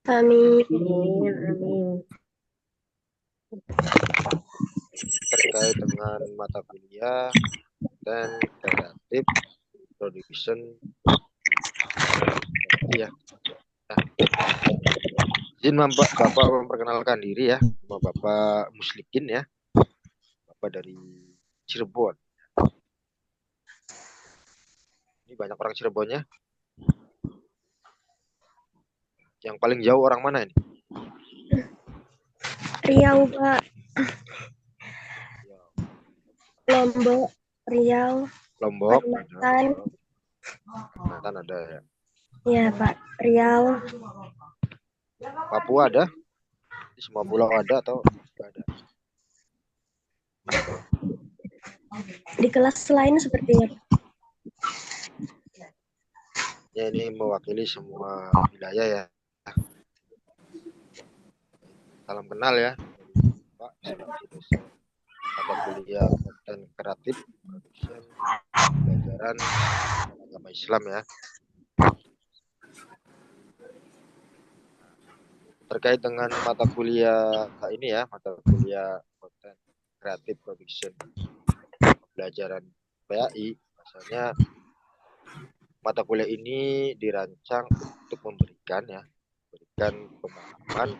Amin. Amin, amin. Terkait dengan mata kuliah dan kreatif production ya. Nah, izin Bapak memperkenalkan diri ya, sama Bapak Muslikin ya, Bapak dari Cirebon. Ini banyak orang Cirebonnya. Yang paling jauh orang mana ini? Riau, Pak. Ya, Lombok, Riau, Lombok ada, Kalimantan. Kalimantan ada ya. Ya, Pak. Riau. Papua ada? Di semua pulau ada atau nggak ada? Di kelas lain sepertinya, Pak. Ya, ini mewakili semua wilayah ya. Salam kenal ya, Pak, selaku dosen mata kuliah konten kreatif production pelajaran agama Islam ya. Terkait dengan mata kuliah ini ya, mata kuliah konten kreatif production pelajaran PAI, misalnya mata kuliah ini dirancang untuk memberikan pemahaman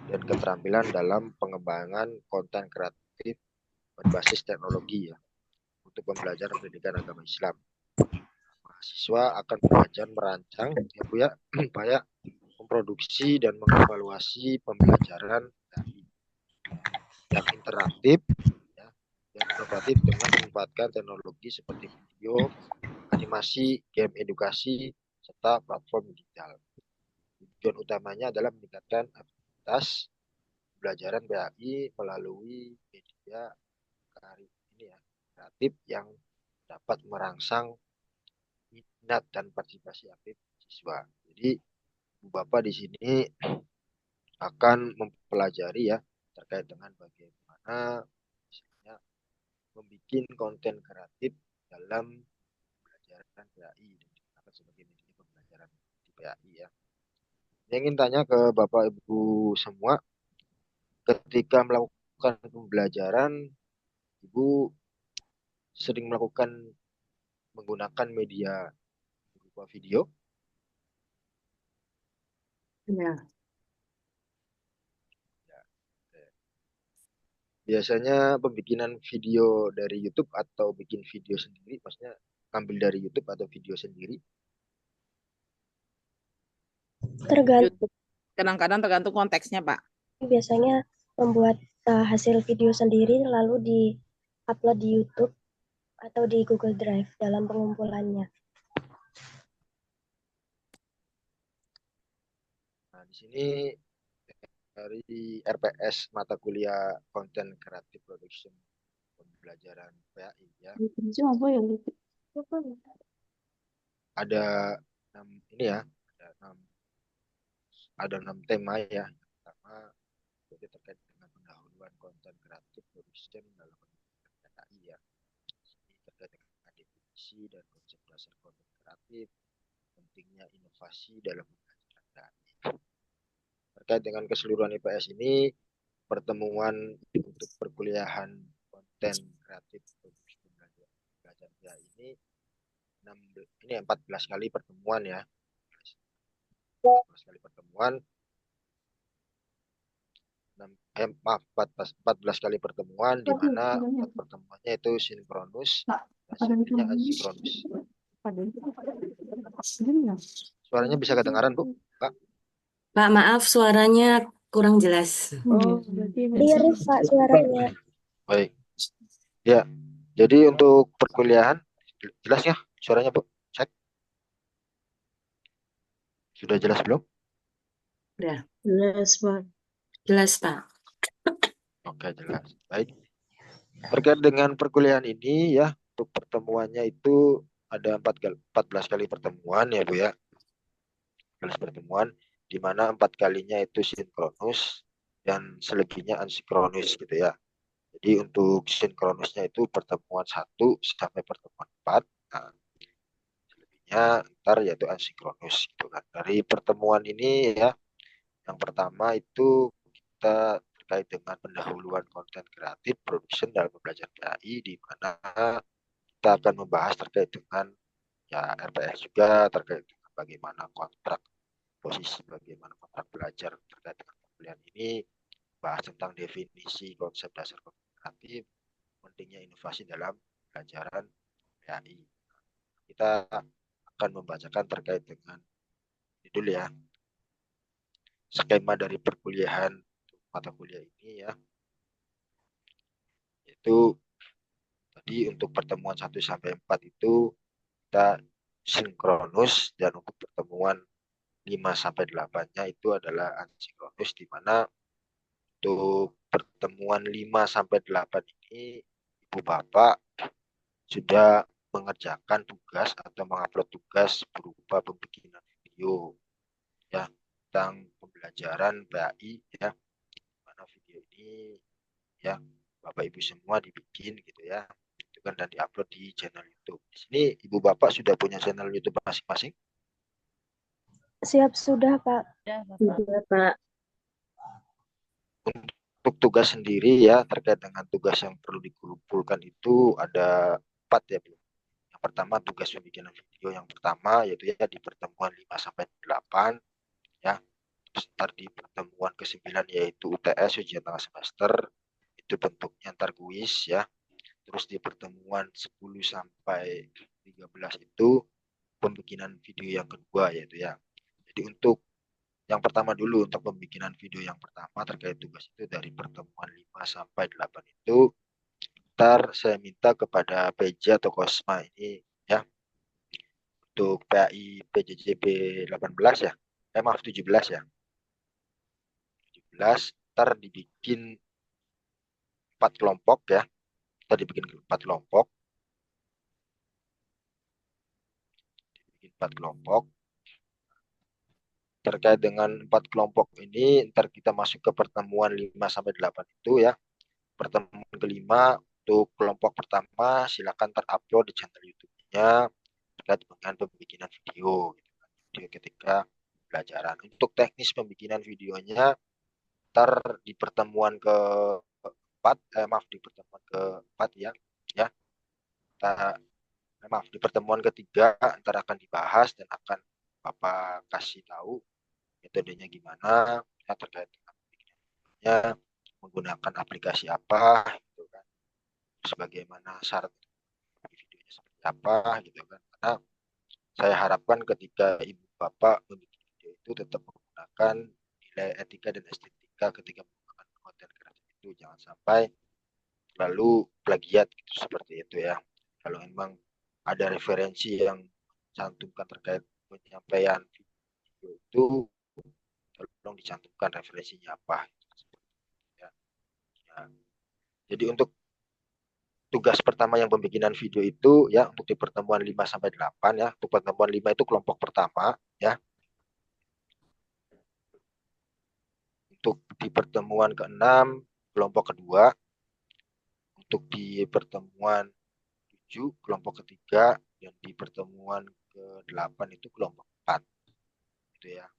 dan keterampilan dalam pengembangan konten kreatif berbasis teknologi ya untuk pembelajaran pendidikan agama Islam. Mahasiswa akan belajar merancang ya Bu ya supaya memproduksi dan mengevaluasi pembelajaran yang interaktif ya, yang inovatif dengan memanfaatkan teknologi seperti video, animasi, game edukasi, serta platform digital. Tujuan utamanya adalah meningkatkan aktivitas pembelajaran BAI melalui media kreatif yang dapat merangsang minat dan partisipasi aktif siswa. Jadi Bu Bapak di sini akan mempelajari ya terkait dengan bagaimana misalnya membuat konten kreatif dalam pembelajaran PAI dan digunakan sebagai media pembelajaran di PAI ya. Saya ingin tanya ke Bapak Ibu semua, ketika melakukan pembelajaran, Ibu sering menggunakan media berupa video? Ya. Biasanya pembikinan video dari YouTube atau bikin video sendiri, maksudnya ambil dari YouTube atau video sendiri? Tergantung. YouTube. Kadang-kadang tergantung konteksnya, Pak. Biasanya membuat hasil video sendiri lalu di-upload di YouTube atau di Google Drive dalam pengumpulannya. Nah, di sini dari RPS mata kuliah Content Creative Production pembelajaran PAI ya. Ada 6 ini ya, ada 6 tema ya. Yang pertama jadi terkait dengan pendahuluan konten kreatif production dalam pendidikan PAI ya. Ini terkait dengan definisi dan konsep dasar konten kreatif, pentingnya inovasi dalam pembelajaran PAI. Terkait dengan keseluruhan IPS ini, pertemuan untuk perkuliahan konten kreatif belajar ini 14 kali pertemuan ya. 14 kali pertemuan 14 kali pertemuan di mana 4 pertemuannya itu sinkronus dan selebihnya asinkronus. Suaranya bisa kedengaran, Bu? Pak? Pak, maaf suaranya kurang jelas. Oh, Liris, Pak, suaranya. Baik. Ya. Jadi untuk perkuliahan jelas ya suaranya, Bu? Cek. Sudah jelas belum? Udah, jelas, Pak. jelas, Pak. Oke, jelas. Baik. Terkait dengan perkuliahan ini ya, untuk pertemuannya itu ada 14 kali pertemuan ya Bu ya. 14 pertemuan di mana 4 kalinya itu sinkronus dan selebihnya asinkronus gitu ya. Jadi untuk sinkronusnya itu pertemuan 1 sampai pertemuan 4. Nah, selebihnya ntar yaitu asinkronus gitu kan. Dari pertemuan ini ya Yang pertama itu kita terkait dengan pendahuluan konten kreatif production dalam pembelajaran PAI, di mana kita akan membahas terkait dengan ya RPS juga, terkait dengan bagaimana kontrak posisi, bagaimana kontrak belajar terkait dengan pembelian ini, bahas tentang definisi konsep dasar konten kreatif, pentingnya inovasi dalam pelajaran PAI. Kita akan membacakan terkait dengan ini dulu ya, skema dari perkuliahan mata kuliah ini ya, itu tadi untuk pertemuan 1 sampai 4 itu kita sinkronus, dan untuk pertemuan 5 sampai 8-nya itu adalah asinkronus, di mana untuk pertemuan 5 sampai 8 ini Ibu Bapak sudah mengerjakan tugas atau mengupload tugas berupa pembikinan video ya tentang pembelajaran PAI ya, mana video ini ya Bapak Ibu semua dibikin gitu ya, itu kan, dan diupload di channel YouTube. Di sini Ibu Bapak sudah punya channel YouTube masing-masing? Siap sudah, Pak. Sudah, Pak. Untuk tugas sendiri ya, terkait dengan tugas yang perlu dikumpulkan itu ada 4 ya, Bu. Yang pertama tugas pembikinan video yang pertama, yaitu ya di pertemuan 5 sampai 8 ya. Ntar di pertemuan ke-9 yaitu UTS, ujian tengah semester, itu bentuknya ntar kuis ya. Terus di pertemuan 10 sampai 13 itu pembikinan video yang kedua yaitu ya. Jadi untuk yang pertama dulu, untuk pembikinan video yang pertama terkait tugas itu dari pertemuan 5 sampai 8 itu, ntar saya minta kepada PJ atau Kosma ini ya, untuk PAI PJJB 18 ya, maaf 17 ya, 17, ntar dibikin 4 kelompok ya, ntar dibikin 4 kelompok, terkait dengan 4 kelompok ini, ntar kita masuk ke pertemuan 5 sampai 8 itu ya. Pertemuan kelima untuk kelompok pertama silakan terupload di channel YouTube-nya terkait dengan pembikinan video gitu kan. Video ketika pelajaran. Untuk teknis pembikinan videonya ntar di pertemuan keempat, maaf di pertemuan keempat ya, kita, maaf di pertemuan ketiga ntar akan dibahas dan akan Bapak kasih tahu metodenya gimana ya, terkait dengan pembikinannya, menggunakan aplikasi apa gitu kan, sebagaimana syarat videonya seperti apa gitu kan, karena saya harapkan ketika Ibu Bapak membuat video itu tetap menggunakan nilai etika dan estetika ketika menggunakan konten kreatif itu, jangan sampai lalu plagiat gitu, seperti itu ya. Kalau memang ada referensi yang cantumkan terkait penyampaian video itu, tolong dicantumkan referensinya apa ya. Ya. Jadi untuk tugas pertama yang pembikinan video itu ya, untuk di pertemuan 5 sampai 8 ya. Untuk pertemuan 5 itu kelompok pertama ya. Untuk di pertemuan ke-6 kelompok kedua. Untuk di pertemuan 7 kelompok ketiga, dan di pertemuan ke-8 itu kelompok 4 gitu ya.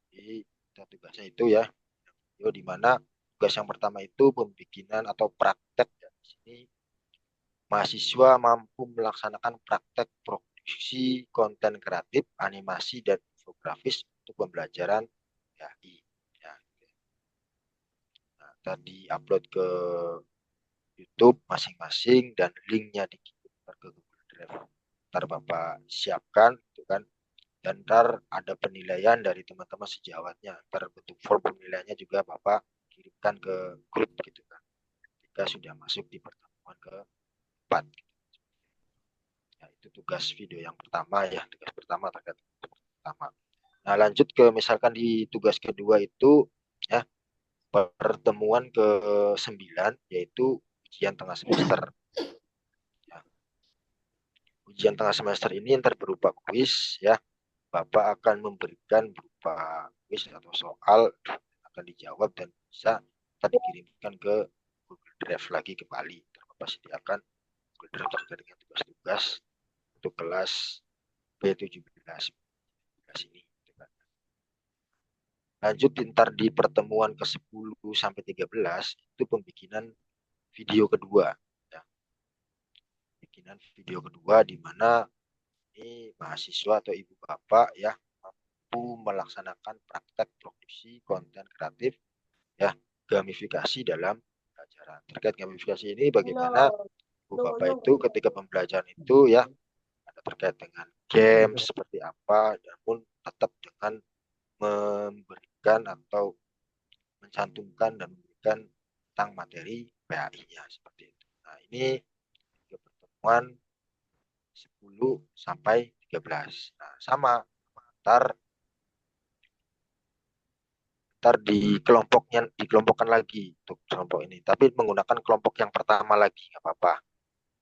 Jadi tugasnya itu ya. Di mana tugas yang pertama itu pembikinan atau praktek ya. Di sini mahasiswa mampu melaksanakan praktek produksi konten kreatif, animasi, dan infografis untuk pembelajaran PAI. Ya. Nah, tadi upload ke YouTube masing-masing dan linknya dikirim ke Google Drive. Ntar Bapak siapkan, gitu kan. Dan ntar ada penilaian dari teman-teman sejawatnya. Ntar bentuk form penilaiannya juga Bapak kirimkan ke grup gitu kan. Jika sudah masuk di pertemuan ke-4. Ya, itu tugas video yang pertama ya, tugas pertama terkait pertama. Nah, lanjut ke misalkan di tugas kedua itu ya, pertemuan ke-9 yaitu ujian tengah semester. Ya. Ujian tengah semester ini ntar berupa kuis ya. Bapak akan memberikan berupa kuis atau soal, akan dijawab dan bisa tadi dikirimkan ke Google Drive lagi kembali. Bapak sediakan Google Drive terkait dengan tugas-tugas untuk kelas B17 ini. Lanjut ntar di pertemuan ke-10 sampai 13 itu pembikinan video kedua. Ya. Bikinan video kedua di mana ini mahasiswa atau ibu bapak ya mampu melaksanakan praktek produksi konten kreatif ya gamifikasi dalam pembelajaran. Terkait gamifikasi ini bagaimana ibu bapak itu ketika pembelajaran itu ya ada terkait dengan game seperti apa, namun tetap dengan memberikan atau mencantumkan dan memberikan tentang materi PAI-nya seperti itu. Nah, ini pertemuan 10 sampai 13. Nah, sama ntar dikelompokkan lagi untuk kelompok ini, tapi menggunakan kelompok yang pertama lagi nggak apa-apa.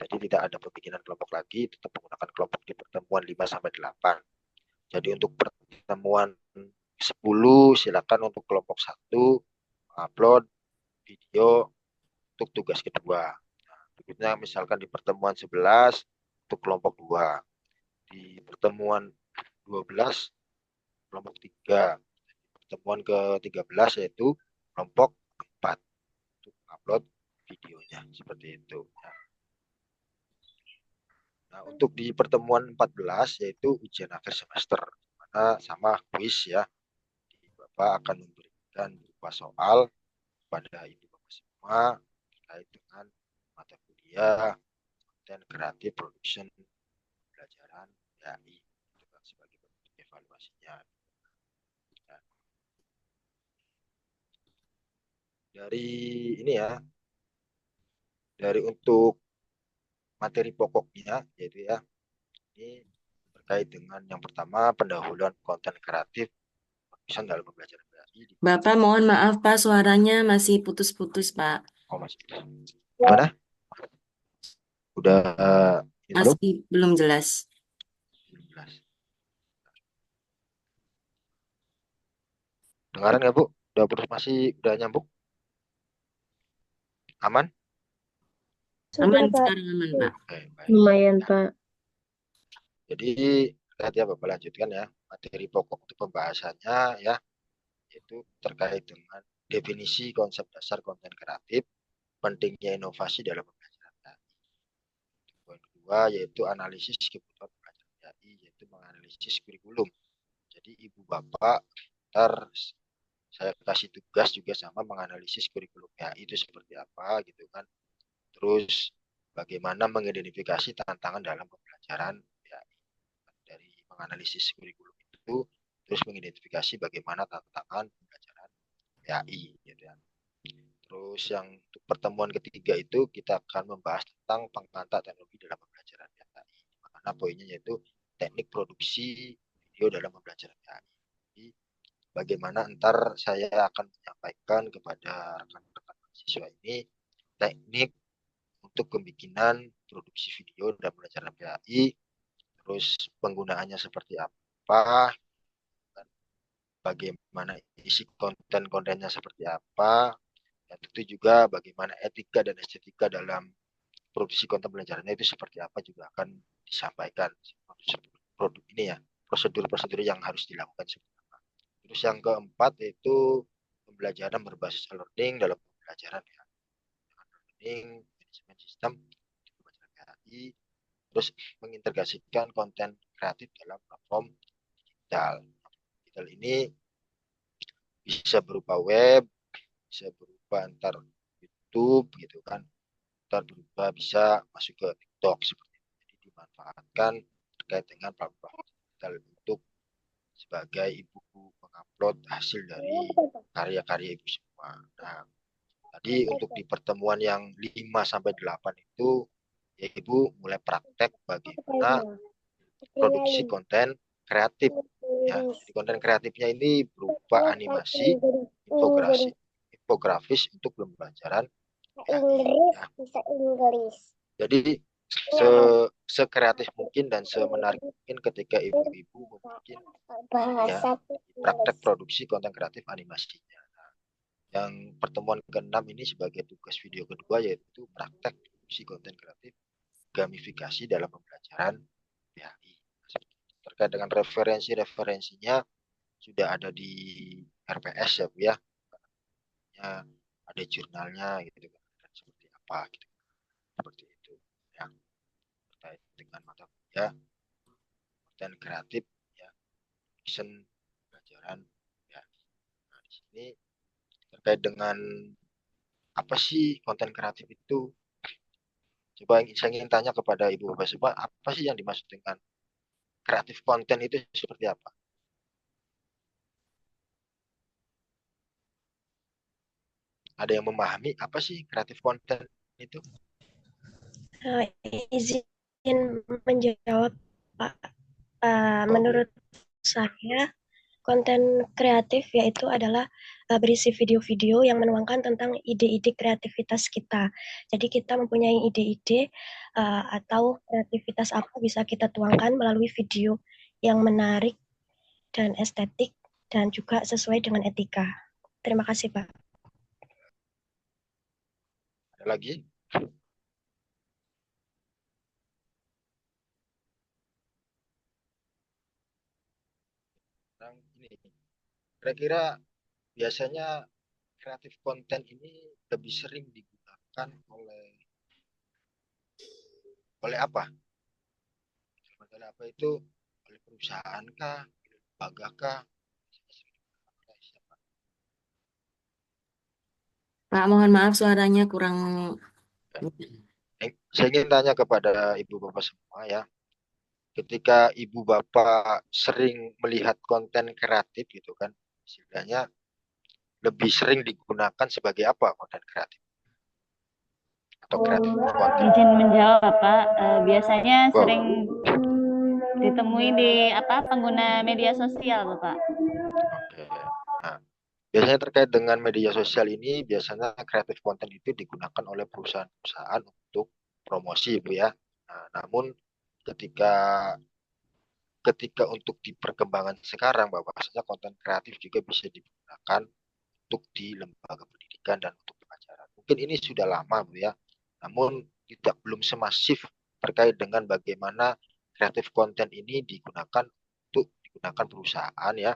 Jadi tidak ada pembikinan kelompok lagi, tetap menggunakan kelompok di pertemuan 5 sampai 8. Jadi untuk pertemuan 10 silakan untuk kelompok 1 upload video untuk tugas kedua. Nah, berikutnya misalkan di pertemuan 11 untuk kelompok 2. Di pertemuan 12 kelompok 3. Pertemuan ke-13 yaitu kelompok 4 untuk upload videonya seperti itu. Nah, untuk di pertemuan 14 yaitu ujian akhir semester, mana sama kuis ya. Bapak akan memberikan berupa soal pada ibu bapak semua terkait dengan mata kuliah konten kreatif production pelajaran DAI sebagai bentuk evaluasinya. Nah, dari ini ya, dari untuk materi pokoknya yaitu ya ini terkait dengan yang pertama pendahuluan konten kreatif production dalam pembelajaran DAI. Bapak, mohon maaf, Pak, suaranya masih putus-putus, Pak. Oh, masih gimana? Udah ini belum? Masih belum jelas. Belum jelas. Dengaran nggak Bu? Udah nyambung? Aman? Sudah, Aman Pak. sekarang, aman, Pak. Oke, baik. Lumayan, Pak. Jadi lihat ya Bapak lanjutkan ya materi pokok untuk pembahasannya ya yaitu terkait dengan definisi konsep dasar konten kreatif, pentingnya inovasi dalam pembelajaran DAI. Poin kedua yaitu analisis kebutuhan pelajaran DAI yaitu menganalisis kurikulum. Jadi Ibu Bapak ntar saya kasih tugas juga sama menganalisis kurikulum DAI itu seperti apa gitu kan. Terus bagaimana mengidentifikasi tantangan dalam pembelajaran DAI dari menganalisis kurikulum itu terus mengidentifikasi bagaimana tantangan pembelajaran PAI gitu ya. Terus yang untuk pertemuan ketiga itu kita akan membahas tentang pengantar teknologi dalam pembelajaran PAI. Mana poinnya yaitu teknik produksi video dalam pembelajaran PAI. Jadi bagaimana ntar saya akan menyampaikan kepada rekan-rekan mahasiswa ini teknik untuk pembikinan produksi video dalam pembelajaran PAI, terus penggunaannya seperti apa, bagaimana isi konten-kontennya seperti apa, dan tentu juga bagaimana etika dan estetika dalam produksi konten pembelajarannya itu seperti apa juga akan disampaikan produk ini ya, prosedur-prosedur yang harus dilakukan seperti apa. Terus yang keempat yaitu pembelajaran berbasis learning dalam pembelajaran ya. Learning, manajemen sistem, pembelajaran PAI, terus mengintegrasikan konten kreatif dalam platform digital. Digital ini bisa berupa web, bisa berupa antar YouTube gitu kan, antar berupa bisa masuk ke TikTok seperti itu. Jadi dimanfaatkan terkait dengan platform digital untuk sebagai ibu mengupload hasil dari karya-karya ibu semua. Nah, tadi untuk di pertemuan yang 5 sampai 8 itu ya Ibu mulai praktek bagaimana produksi konten kreatif ya. Jadi konten kreatifnya ini berupa animasi, infografis untuk pembelajaran ya. Jadi sekreatif mungkin dan semenarik mungkin ketika ibu-ibu membuat ya, praktek produksi konten kreatif animasinya. Nah, yang pertemuan ke-6 ini sebagai tugas video kedua yaitu praktek produksi konten kreatif gamifikasi dalam pembelajaran PAI. Terkait dengan referensinya sudah ada di RPS ya Bu ya. Ya, ada jurnalnya gitu kan. Dan seperti apa gitu. Seperti itu ya. Terkait dengan mata kuliah konten kreatif ya, desain pelajaran ya. Nah, di sini terkait dengan apa sih konten kreatif itu? Coba saya ingin tanya kepada Ibu Bapak semua, apa sih yang dimaksud dengan kreatif konten itu seperti apa? Ada yang memahami apa sih kreatif konten itu? Izin menjawab, Pak. Oh, boleh. Menurut saya, konten kreatif yaitu adalah berisi video-video yang menuangkan tentang ide-ide kreativitas kita. Jadi kita mempunyai ide-ide atau kreativitas apa bisa kita tuangkan melalui video yang menarik dan estetik dan juga sesuai dengan etika. Terima kasih, Pak. Ada lagi? Sekarang ini, kira-kira biasanya kreatif konten ini lebih sering digunakan oleh apa? Oleh apa itu? Oleh perusahaan kah? Oleh lembaga kah? Oleh siapa? Pak, mohon maaf suaranya kurang. Saya ingin tanya kepada Ibu Bapak semua ya. Ketika Ibu Bapak sering melihat konten kreatif gitu kan, istilahnya lebih sering digunakan sebagai apa konten kreatif atau kreatif konten? Izin menjawab, Pak. Biasanya Wow. sering ditemui di pengguna media sosial, Bapak. Oke. Nah, biasanya terkait dengan media sosial ini, biasanya kreatif konten itu digunakan oleh perusahaan-perusahaan untuk promosi, Bu ya. Nah, namun ketika ketika untuk di perkembangan sekarang, bahwasanya konten kreatif juga bisa digunakan untuk di lembaga pendidikan dan untuk pengajaran. Mungkin ini sudah lama, Bu ya. Namun belum semasif terkait dengan bagaimana kreatif konten ini digunakan perusahaan ya,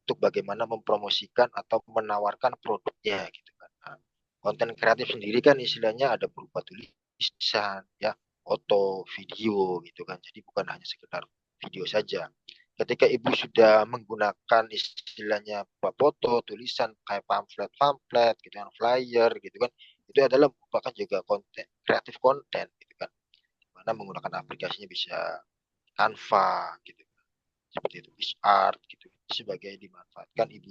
untuk bagaimana mempromosikan atau menawarkan produknya gitu kan. Nah, konten kreatif sendiri kan istilahnya ada berupa tulisan ya, foto, video gitu kan. Jadi bukan hanya sekedar video saja. Ketika Ibu sudah menggunakan istilahnya foto, tulisan kayak pamflet-pamflet gitu kan, flyer gitu kan, itu adalah merupakan juga konten kreatif konten gitu kan. Mana menggunakan aplikasinya bisa Canva gitu, seperti itu PixArt gitu, sebagai dimanfaatkan ibu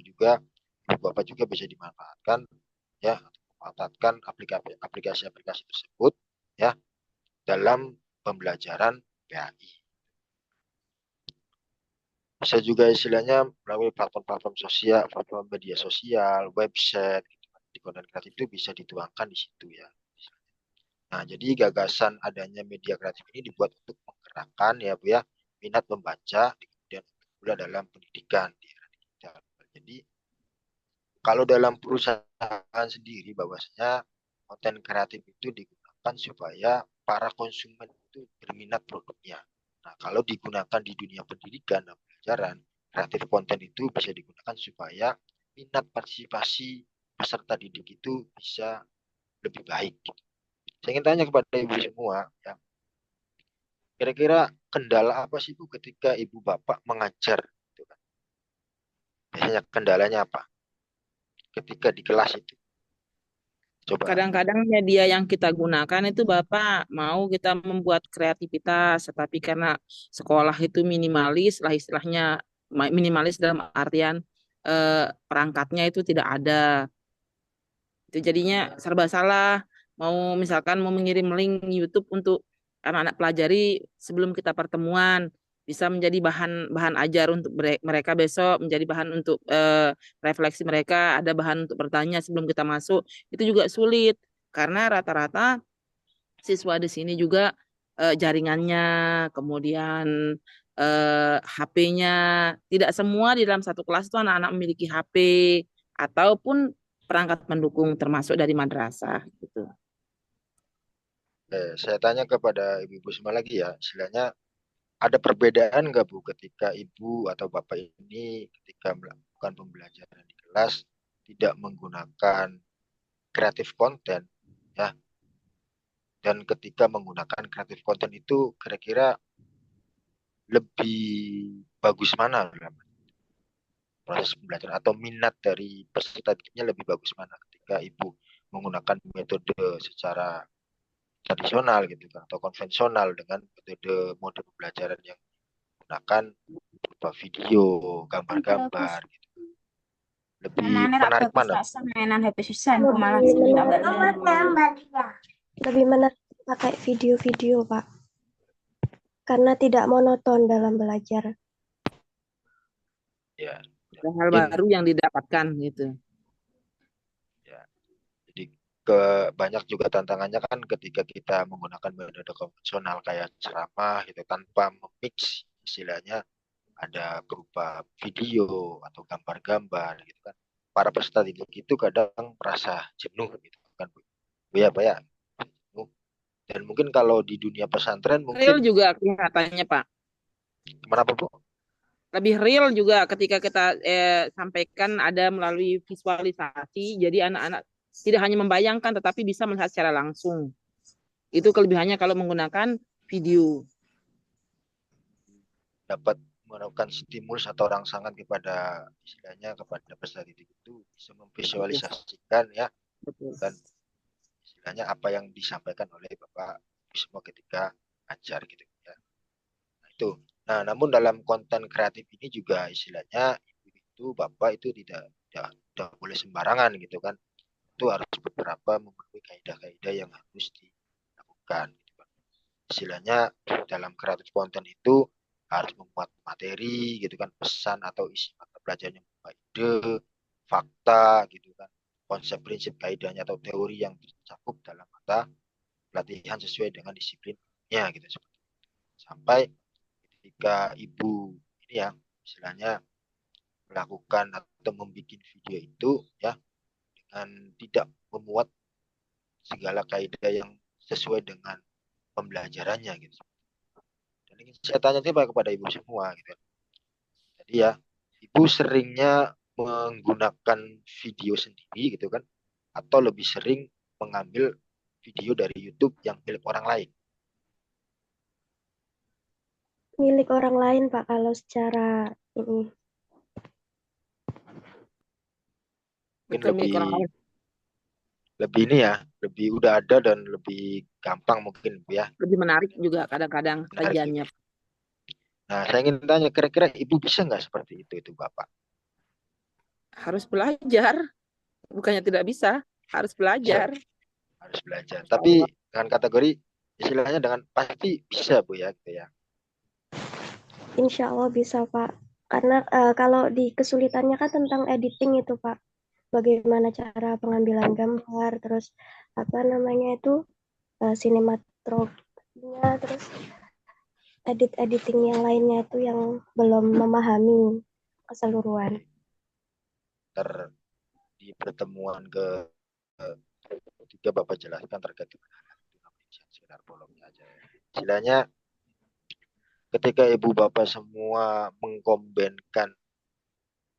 bapak juga bisa dimanfaatkan ya, memanfaatkan aplikasi-aplikasi tersebut ya dalam pembelajaran PAI. Bisa juga istilahnya melalui platform-platform sosial, platform media sosial, website gitu. Di konten kreatif itu bisa dituangkan di situ ya. Nah, jadi gagasan adanya media kreatif ini dibuat untuk menggerakkan ya Bu ya, minat membaca dan pula dalam pendidikan di era digital. Jadi kalau dalam perusahaan sendiri bahwasanya konten kreatif itu digunakan supaya para konsumen itu berminat produknya. Nah, kalau digunakan di dunia pendidikan dan pelajaran, kreatif konten itu bisa digunakan supaya minat partisipasi peserta didik itu bisa lebih baik. Saya ingin tanya kepada ibu semua, ya, kira-kira kendala apa sih Bu ketika ibu bapak mengajar? Gitu kan? Biasanya kendalanya apa ketika di kelas itu? Coba. Kadang-kadang media yang kita gunakan itu Bapak mau kita membuat kreativitas, tetapi karena sekolah itu minimalis lah istilahnya, minimalis dalam artian perangkatnya itu tidak ada. Itu jadinya serba salah. Mau misalkan mau mengirim link YouTube untuk anak-anak pelajari sebelum kita pertemuan, bisa menjadi bahan bahan ajar untuk mereka besok, menjadi bahan untuk refleksi mereka, ada bahan untuk bertanya sebelum kita masuk. Itu juga sulit karena rata-rata siswa di sini juga jaringannya, kemudian HP-nya, tidak semua di dalam satu kelas itu anak-anak memiliki HP ataupun perangkat pendukung termasuk dari madrasah gitu. Saya tanya kepada ibu-ibu semua lagi ya, istilahnya ada perbedaan nggak Bu ketika ibu atau bapak ini ketika melakukan melakukan pembelajaran di kelas tidak menggunakan kreatif konten ya. Dan ketika menggunakan kreatif konten itu kira-kira lebih bagus mana dalam proses pembelajaran atau minat dari peserta didiknya lebih bagus mana ketika ibu menggunakan metode secara tradisional gitu kan atau konvensional dengan metode mode pembelajaran yang menggunakan berupa video, gambar-gambar gitu. Lebih menarik mana? mainan HP Susan Lebih malah menarik, lebih menarik pakai video-video, Pak. Karena tidak monoton dalam belajar. Ya, Ada hal mungkin baru yang didapatkan gitu. ya. Jadi banyak juga tantangannya kan ketika kita menggunakan metode konvensional kayak ceramah gitu tanpa memix istilahnya ada berupa video atau gambar-gambar gitu kan. Para peserta didik itu kadang merasa jenuh gitu kan. Ya, Pak ya. Jenuh. Dan mungkin kalau di dunia pesantren Real mungkin juga kelihatannya, Pak. kenapa Bu? Lebih real juga ketika kita sampaikan ada melalui visualisasi. Jadi anak-anak tidak hanya membayangkan tetapi bisa melihat secara langsung. Itu kelebihannya kalau menggunakan video. Dapat melakukan stimulus atau rangsangan kepada istilahnya kepada peserta didik itu bisa memvisualisasikan ya Betul. dan istilahnya apa yang disampaikan oleh Bapak semua ketika ajar gitu ya. Nah, itu. Nah, namun dalam konten kreatif ini juga istilahnya itu Bapak itu tidak boleh sembarangan gitu kan. Itu harus beberapa memenuhi kaidah-kaidah yang harus dilakukan gitu kan. Istilahnya dalam kreatif konten itu harus membuat materi gitu kan, pesan atau isi mata pelajaran yang berupa ide, fakta gitu kan, konsep prinsip kaidahnya atau teori yang tercakup dalam mata pelatihan sesuai dengan disiplinnya gitu seperti itu. Sampai ketika ibu ini ya istilahnya melakukan atau membuat video itu ya dengan tidak memuat segala kaidah yang sesuai dengan pembelajarannya gitu. Dan ingin saya tanya tiba kepada ibu semua gitu. Jadi ya ibu seringnya menggunakan video sendiri gitu kan atau lebih sering mengambil video dari YouTube yang milik orang lain. Milik orang lain, Pak, kalau secara ini. Mungkin Betul, milik orang lain. lebih ini ya, lebih udah ada dan lebih gampang mungkin ya. Lebih menarik juga kadang-kadang Menarik kajiannya. juga. Nah, saya ingin tanya kira-kira ibu bisa nggak seperti itu Bapak? Harus belajar. Bukannya tidak bisa, harus belajar. Harus belajar. Tapi dengan kategori istilahnya dengan pasti bisa Bu ya gitu ya. Insya Allah bisa, Pak. Karena kalau di kesulitannya kan tentang editing itu, Pak. Bagaimana cara pengambilan gambar, terus apa namanya itu sinematografinya, terus editing yang lainnya itu yang belum memahami keseluruhan. Di pertemuan ketiga Bapak jelaskan terkait dengan sekitar bolongnya aja. Istilahnya ketika ibu bapak semua mengkombinkan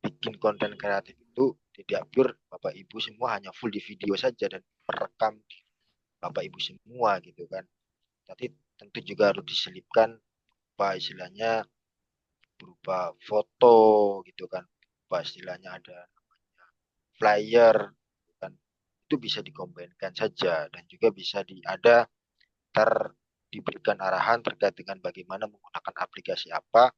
bikin konten kreatif itu tidak pure bapak ibu semua hanya full di video saja dan merekam bapak ibu semua gitu kan. Tapi tentu juga harus diselipkan apa istilahnya berupa foto gitu kan. Apa istilahnya ada namanya flyer gitu kan. Itu bisa dikombinkan saja dan juga bisa diberikan arahan terkait dengan bagaimana menggunakan aplikasi apa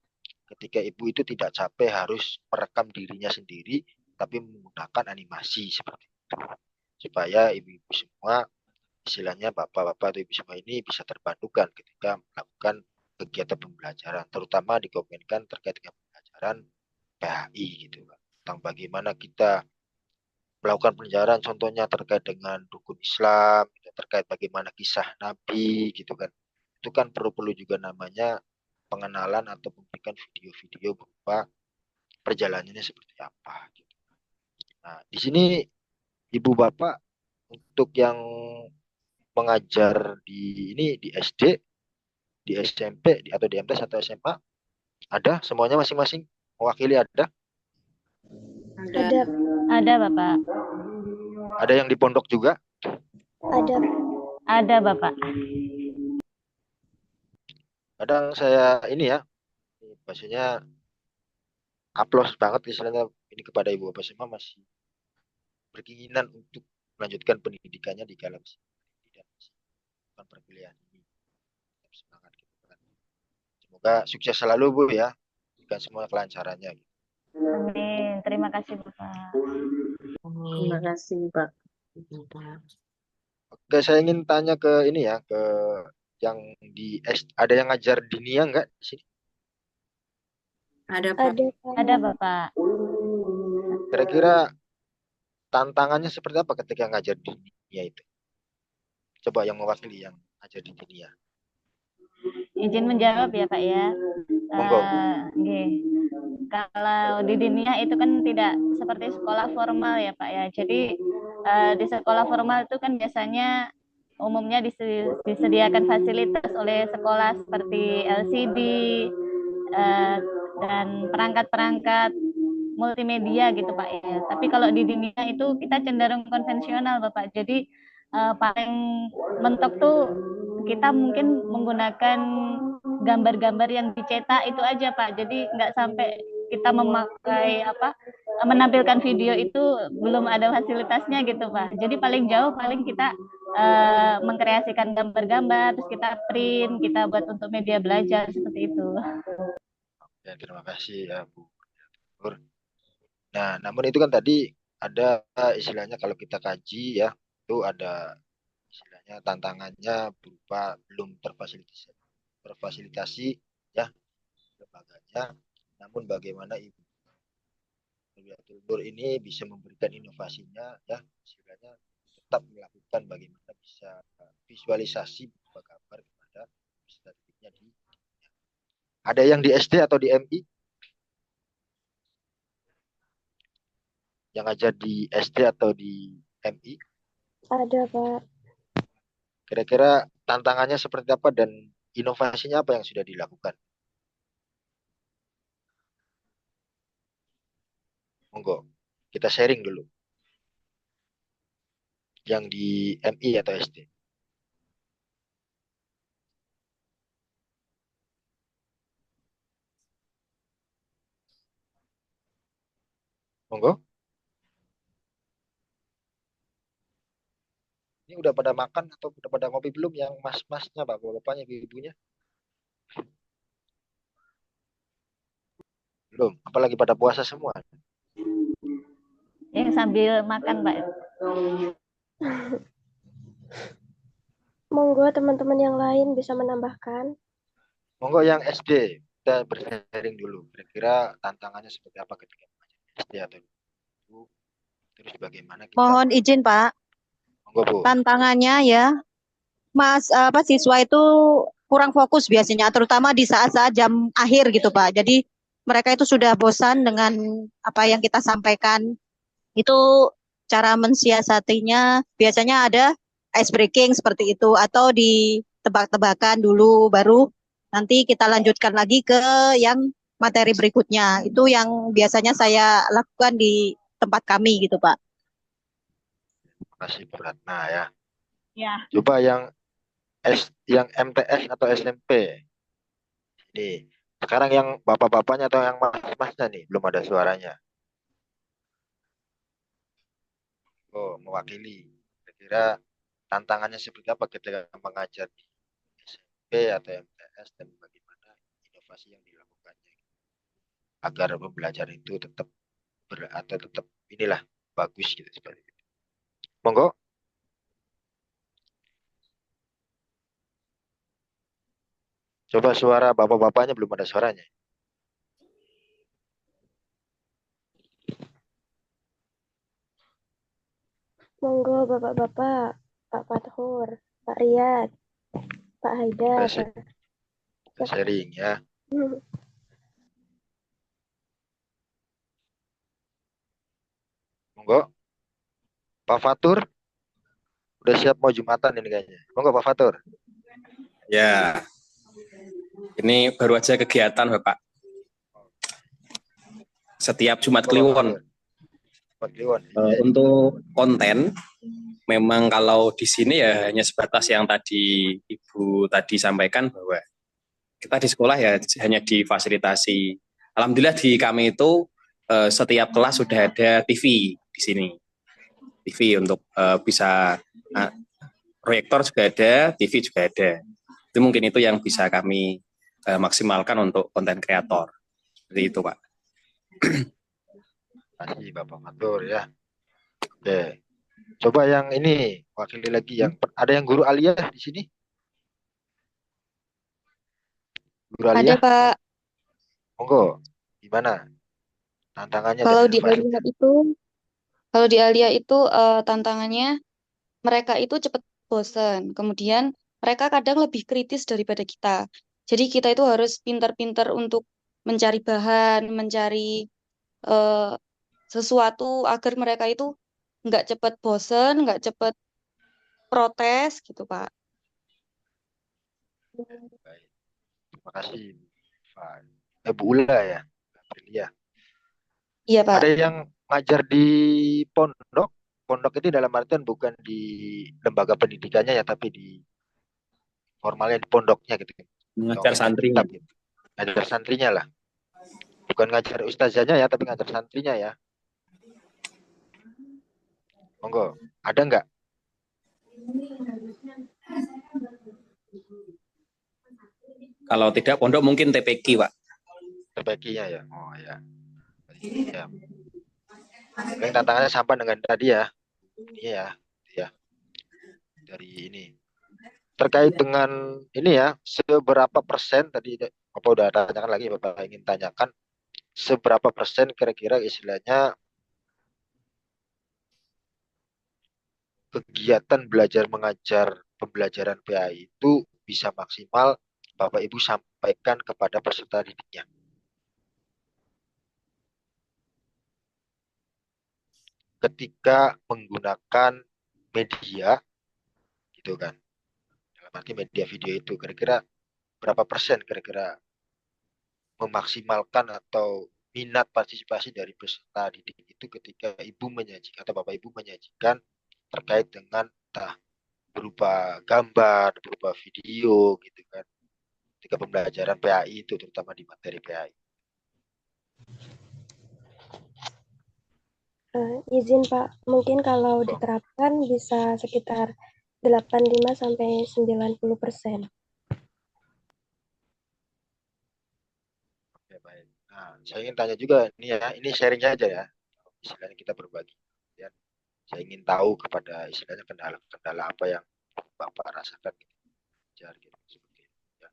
ketika ibu itu tidak capek harus merekam dirinya sendiri tapi menggunakan animasi seperti itu supaya ibu-ibu semua istilahnya bapak-bapak atau ibu semua ini bisa terbantukan ketika melakukan kegiatan pembelajaran terutama dikombinkan terkait dengan pembelajaran PHI gitu kan tentang bagaimana kita melakukan pelajaran contohnya terkait dengan rukun Islam terkait bagaimana kisah Nabi gitu kan itu kan perlu juga namanya pengenalan atau memberikan video-video berupa perjalanannya seperti apa gitu. Nah, di sini Ibu Bapak untuk yang mengajar di ini di SD, di SMP, atau di MTs atau SMA ada semuanya masing-masing mewakili ada? Ada, Ada, Bapak. Ada yang di pondok juga? ada. Ada, Bapak. Kadang saya ini ya, maksudnya aplos banget istilahnya ini kepada ibu bapak semua masih berkeinginan untuk melanjutkan pendidikannya di dalam dan bukan perkuliahan ini. Tetap semangat gitu kan. Semoga sukses selalu Bu ya, berikan semua kelancarannya. Gitu. Amin. Terima kasih, Bapak. Terima kasih, Pak. Oke, saya ingin tanya ke ini ya, ke yang di ada yang ngajar dinia enggak di sini? Ada, Pak. Ada, Pak. Ada, Bapak. Kira-kira tantangannya seperti apa ketika ngajar dinia itu? Coba yang mewakili yang ngajar di dinia. Izin menjawab ya, Pak ya. Monggo. Nggih. Kalau di dinia itu kan tidak seperti sekolah formal ya, Pak ya. Jadi di sekolah formal itu kan biasanya umumnya disediakan fasilitas oleh sekolah seperti LCD dan perangkat-perangkat multimedia gitu Pak ya. Tapi kalau di dinia itu kita cenderung konvensional Bapak. Jadi paling mentok tuh kita mungkin menggunakan gambar-gambar yang dicetak itu aja Pak. Jadi nggak sampai kita memakai menampilkan video itu belum ada fasilitasnya gitu Pak. Jadi paling jauh paling kita mengkreasikan gambar-gambar, terus kita print, kita buat untuk media belajar seperti itu. Ya, terima kasih ya Bu. Nah, namun itu kan tadi ada istilahnya kalau kita kaji ya, itu ada istilahnya tantangannya berupa belum terfasilitasi ya lembaganya. Namun bagaimana Ibu Nurul Nur ini bisa memberikan inovasinya ya, istilahnya tetap melakukan bagaimana bisa visualisasi berupa gambar kepada peserta didiknya di ada yang di SD atau di MI? Yang ngajar di SD atau di MI? Ada, Pak. Kira-kira tantangannya seperti apa dan inovasinya apa yang sudah dilakukan? Monggo, kita sharing dulu. Yang di MI atau SD? Monggo. Ini udah pada makan atau udah pada ngopi belum yang mas-masnya, bapak-bapaknya, ibu-ibunya? Belum, apalagi pada puasa semua. Yang sambil makan Pak. Monggo teman-teman yang lain bisa menambahkan. Monggo yang SD, kita bersharing dulu. Kira-kira tantangannya seperti apa ketika SD atau itu, terus bagaimana kita... Mohon izin Pak, Monggo Bu. tantangannya ya, siswa itu kurang fokus biasanya, terutama di saat-saat jam akhir gitu Pak. Jadi mereka itu sudah bosan dengan apa yang kita sampaikan. Itu cara mensiasatinya biasanya ada ice breaking seperti itu atau ditebak-tebakan dulu baru nanti kita lanjutkan lagi ke yang materi berikutnya. Itu yang biasanya saya lakukan di tempat kami gitu Pak. Terima kasih Bu Ratna ya. Ya. Coba yang MTS atau SMP. Ini sekarang yang bapak-bapaknya atau yang mas-masnya nih belum ada suaranya. Oh, mewakili. Kira-kira tantangannya seperti apa ketika mengajar di SMP atau MTS dan bagaimana inovasi yang dilakukannya agar pembelajaran itu tetap atau tetap inilah bagus gitu seperti itu. Monggo. Coba suara bapak-bapaknya belum ada suaranya. Monggo Bapak-bapak, Pak Fathur, Pak Riyad, Pak Haidar. Kita sharing ya. Monggo. Pak Fatur udah siap mau Jumatan ini kayaknya. Monggo Pak Fatur. Ya, ini baru aja kegiatan Bapak. Setiap Jumat Kliwon. Pak Kliwon. Iya. Untuk konten, memang kalau di sini ya hanya sebatas yang tadi Ibu tadi sampaikan bahwa kita di sekolah ya hanya difasilitasi. Alhamdulillah di kami itu setiap kelas sudah ada TV di sini. TV untuk bisa proyektor juga ada, TV juga ada. Itu mungkin itu yang bisa kami maksimalkan untuk konten kreator. Seperti itu, Pak. Terima kasih Bapak Matur ya. Oke. Coba yang ini wakili lagi yang ada yang guru Alia di sini? Guru Ada Alia, Pak, monggo. Gimana tantangannya dan kalau di Alia inovasinya? itu, tantangannya mereka itu cepat bosan. Kemudian mereka kadang lebih kritis daripada kita. Jadi kita itu harus pintar-pintar untuk mencari bahan, mencari eh, sesuatu agar mereka itu nggak cepat bosan, nggak cepat protes gitu Pak. Baik. Terima kasih Pak. Bu Ula ya. Aprilia. Iya Pak. Ada yang ngajar di pondok. Pondok ini dalam artian bukan di lembaga pendidikannya ya, tapi di formalnya di pondoknya gitu. Mengajar Dongeng dan santrinya. kitab gitu. Ngajar santrinya lah. Bukan ngajar ustazahnya ya, tapi ngajar santrinya ya. Monggo. Ada nggak? Kalau tidak pondok mungkin TPQ, Pak. TPQ-nya ya. Oh ya. Ya. Paling tantangannya sama dengan tadi ya. Ini ya. Ya. Dari ini. Terkait dengan ini ya, seberapa persen tadi apa udah tanyakan lagi Bapak ingin tanyakan seberapa persen kira-kira istilahnya kegiatan belajar mengajar pembelajaran PAI itu bisa maksimal Bapak Ibu sampaikan kepada peserta didiknya ketika menggunakan media gitu kan. Dalam arti media video itu kira-kira berapa persen kira-kira memaksimalkan atau minat partisipasi dari peserta didik itu ketika ibu menyajikan atau bapak ibu menyajikan terkait dengan entah berupa gambar, berupa video gitu kan. Ketika pembelajaran PAI itu terutama di materi PAI. Izin Pak, mungkin kalau diterapkan bisa sekitar 85 sampai 90%. Oke, baik. Nah, saya ingin tanya juga ini ya, ini sharing aja ya. Istilahnya kita berbagi. Ya. Saya ingin tahu kepada istilahnya kendala-kendala apa yang Bapak rasakan gitu. Gitu, seperti itu, ya.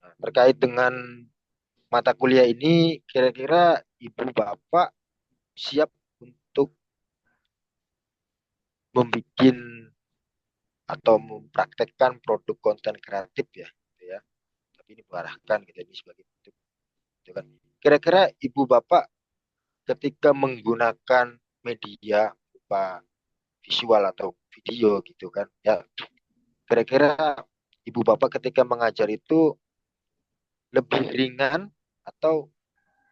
Nah, terkait dengan mata kuliah ini, kira-kira Ibu Bapak siap untuk membuat atau mempraktekkan produk konten kreatif ya, gitu ya. Tapi ini mengarahkan gitu ini sebagai bentuk, gitu kan. Kira-kira Ibu Bapak ketika menggunakan media berupa visual atau video gitu kan, ya. Kira-kira Ibu Bapak ketika mengajar itu lebih ringan atau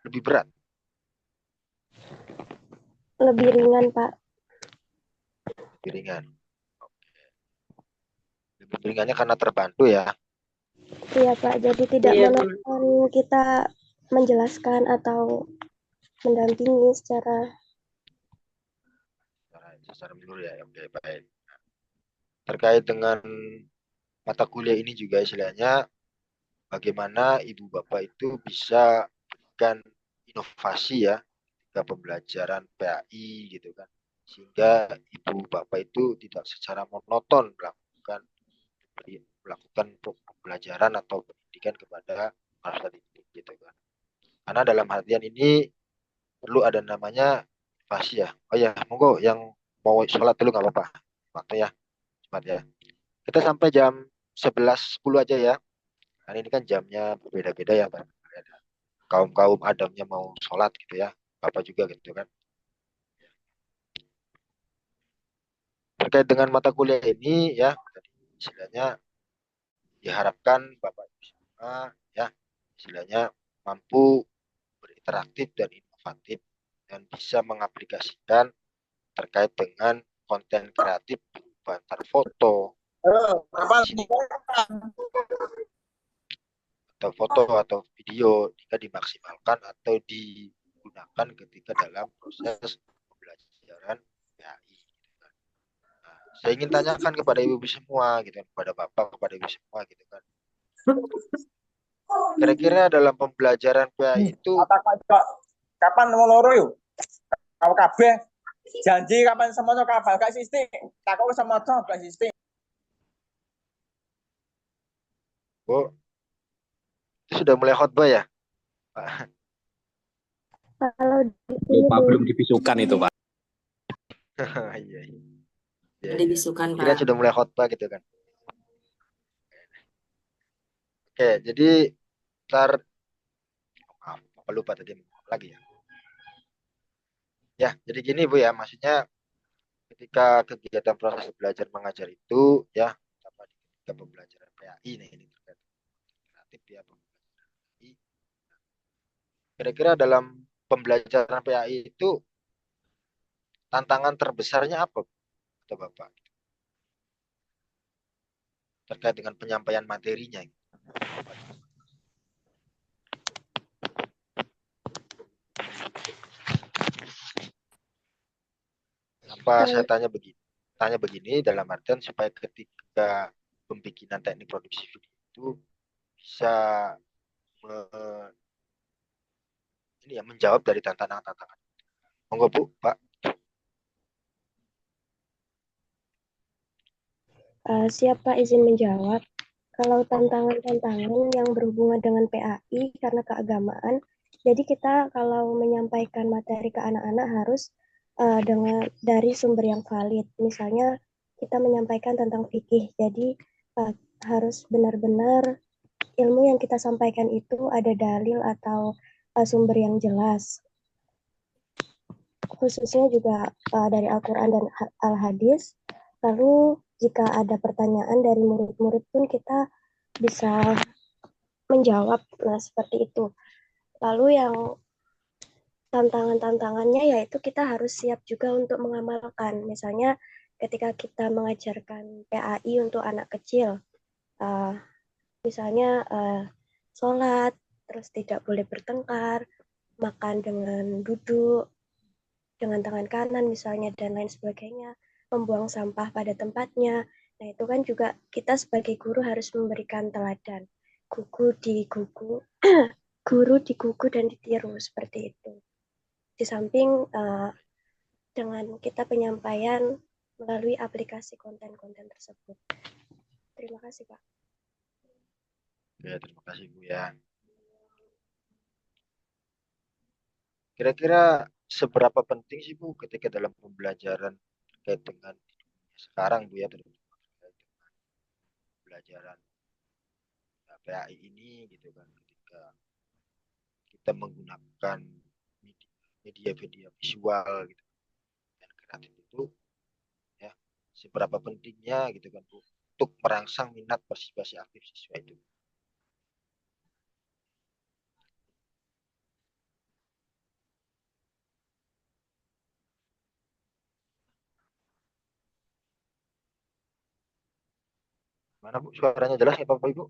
lebih berat? Lebih ringan Pak. Lebih ringan. Lebih ringannya karena terbantu ya. Iya Pak, jadi tidak monoton kita menjelaskan atau mendampingi secara menurut ya. Oke, baik. Terkait dengan mata kuliah ini juga istilahnya bagaimana Ibu Bapak itu bisa berikan inovasi ya ke pembelajaran PAI gitu kan. Sehingga Ibu Bapak itu tidak secara monoton melakukan pembelajaran atau pendidikan kepada peserta didik gitu kan. Karena dalam artian ini perlu ada namanya inovasi ya. Oh ya, monggo yang mau sholat dulu nggak apa-apa. Waktu ya, cepat ya. Kita sampai jam 11.10 aja ya. Karena ini kan jamnya berbeda-beda ya, Pak. Ada kaum-kaum adamnya mau sholat gitu ya. Bapak juga gitu kan. Terkait dengan mata kuliah ini ya, istilahnya diharapkan Bapak Ibu semua ya, istilahnya mampu interaktif dan inovatif dan bisa mengaplikasikan terkait dengan konten kreatif berupa antar foto, atau foto atau video jika dimaksimalkan atau digunakan ketika dalam proses pembelajaran PAI. Nah, saya ingin tanyakan kepada ibu-ibu semua gitu, kepada bapak, kepada ibu semua gitu kan. Kira-kira dalam pembelajaran PAI itu kapan mau loro yuk? Kau kabeh janji kapan semono kabal gak sistem. Takut sama gak sistem. Bu, itu sudah mulai khotbah ya, Pak? Kalau di sini Belum dibisukan itu, Pak. Iya, iya. Ada bisukan, Kira Pak. sudah mulai khotbah gitu kan. Oke, jadi ntar maaf, apa lupa tadi lagi ya. Ya, jadi gini Bu ya, maksudnya ketika kegiatan proses belajar mengajar itu ya, sama ketika pembelajaran PAI nih ini terkait kreatif ya pembelajaran PAI. Kira-kira dalam pembelajaran PAI itu tantangan terbesarnya apa, kata Bapak? Terkait dengan penyampaian materinya. Apa saya tanya begini dalam artian supaya ketika pembikinan teknik produksi video itu bisa ini ya menjawab dari tantangan-tantangan. Monggo Bu, Pak. Siapa izin menjawab? Kalau tantangan-tantangan yang berhubungan dengan PAI karena keagamaan, jadi kita kalau menyampaikan materi ke anak-anak harus dari sumber yang valid. Misalnya kita menyampaikan tentang fikih, jadi harus benar-benar ilmu yang kita sampaikan itu ada dalil atau sumber yang jelas. Khususnya juga dari Al-Quran dan Al-Hadis. Lalu jika ada pertanyaan dari murid-murid pun kita bisa menjawab. Nah, seperti itu. Lalu yang tantangan-tantangannya yaitu kita harus siap juga untuk mengamalkan. Misalnya ketika kita mengajarkan PAI untuk anak kecil, misalnya sholat, terus tidak boleh bertengkar, makan dengan duduk, dengan tangan kanan misalnya, dan lain sebagainya, membuang sampah pada tempatnya. Nah, itu kan juga kita sebagai guru harus memberikan teladan. Guru di kuku dan ditiru, seperti itu. Di samping dengan kita penyampaian melalui aplikasi konten-konten tersebut. Terima kasih, Pak. Ya, terima kasih Bu ya. Kira-kira seberapa penting sih Bu ketika dalam pembelajaran terkait dengan sekarang Bu ya, terkait dengan pembelajaran PAI ini gitu kan, ketika kita menggunakan media visual gitu dan kreatif itu ya, seberapa pentingnya gitu kan Bu untuk merangsang minat partisipasi aktif siswa itu. Mana Bu, suaranya jelas ya Bapak Ibu?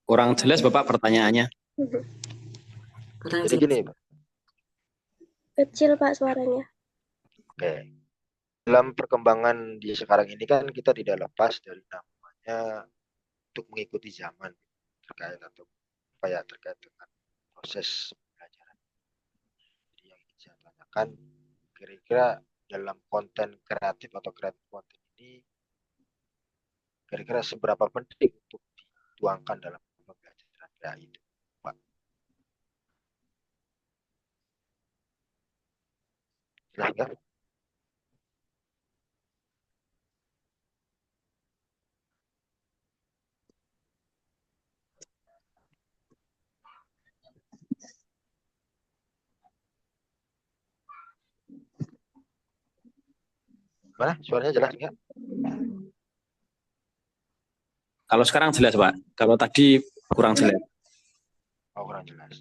Kurang jelas Bapak pertanyaannya. Kurang Jadi jelas. gini Pak. Kecil Pak suaranya. Oke. Dalam perkembangan di sekarang ini kan kita tidak lepas dari namanya untuk mengikuti zaman terkait atau apa ya terkait dengan proses pembelajaran. Jadi yang ingin saya tanyakan, kira-kira dalam konten kreatif atau kreatif konten ini kira-kira seberapa penting untuk dituangkan dalam pembelajaran PAI itu, Pak? Jelas nggak? Mana? Suaranya jelas nggak? Kalau sekarang jelas Pak. Kalau tadi kurang jelas. Oh, kurang jelas.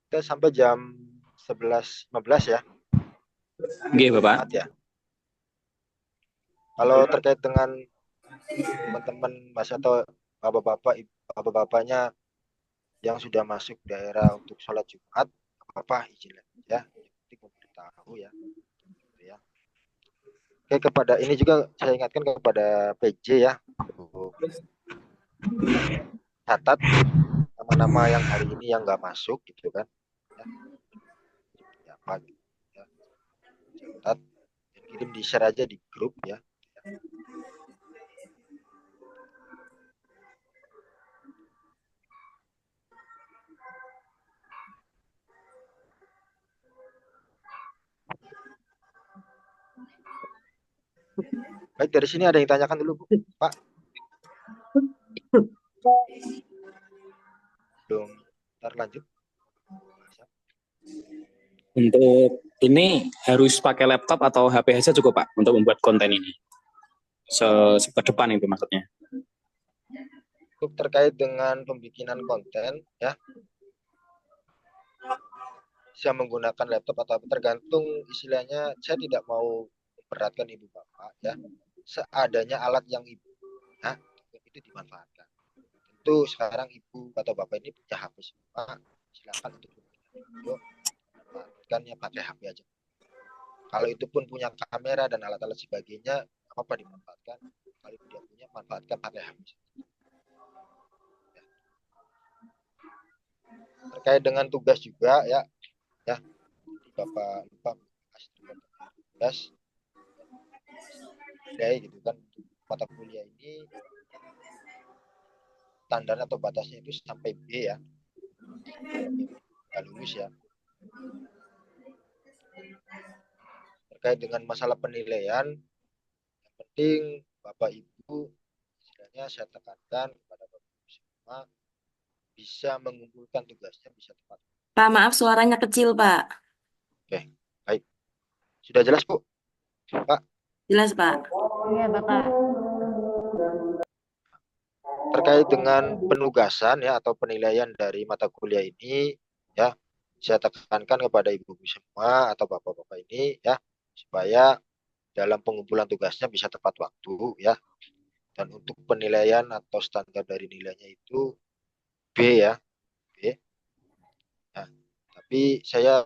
Kita sampai jam 11.15 ya. Oke, Bapak. Ya. Kalau terkait dengan teman-teman Mas atau bapak-bapaknya yang sudah masuk daerah untuk sholat Jumat, apa izin ya, penting memberitahu ya. Oke, kepada ini juga saya ingatkan kepada PJ ya, catat nama-nama yang hari ini yang nggak masuk gitu kan, ya, apa gitu, ya. Catat dan kirim di share aja di grup ya. Baik, dari sini ada yang tanyakan dulu, Bu? Pak? Belum, ntar lanjut. Untuk ini harus pakai laptop atau HP saja cukup, Pak, untuk membuat konten ini? Ke depan itu maksudnya. Untuk terkait dengan pembikinan konten, ya, bisa menggunakan laptop atau tergantung istilahnya. Saya tidak mau memberatkan ibu bapak, ya. Seadanya alat yang ibu punya, itu dimanfaatkan. Tentu sekarang ibu atau bapak ini punya HP semua, silakan untuk video, manfaatkannya pakai HP aja. Kalau itu pun punya kamera dan alat-alat sebagainya, apa dimanfaatkan. Kalau tidak punya, manfaatkan pakai HP. Ya. Terkait dengan tugas juga, ya, Bapak lupa tugas gitu kan, mata kuliah ini standar atau batasnya itu sampai B ya, lulus ya. Terkait dengan masalah penilaian, yang penting Bapak Ibu, istilahnya saya tekankan kepada Bapak Ibu semua, bisa mengumpulkan tugasnya bisa tepat. Pak, maaf suaranya kecil, Pak. Oke, baik. Sudah jelas, Bu? Pak? Jelas, Pak. Iya, Bapak. Terkait dengan penugasan ya atau penilaian dari mata kuliah ini, ya, saya tekankan kepada ibu-ibu semua atau bapak-bapak ini ya, supaya dalam pengumpulan tugasnya bisa tepat waktu ya. Dan untuk penilaian atau standar dari nilainya itu B ya, B. Nah, tapi saya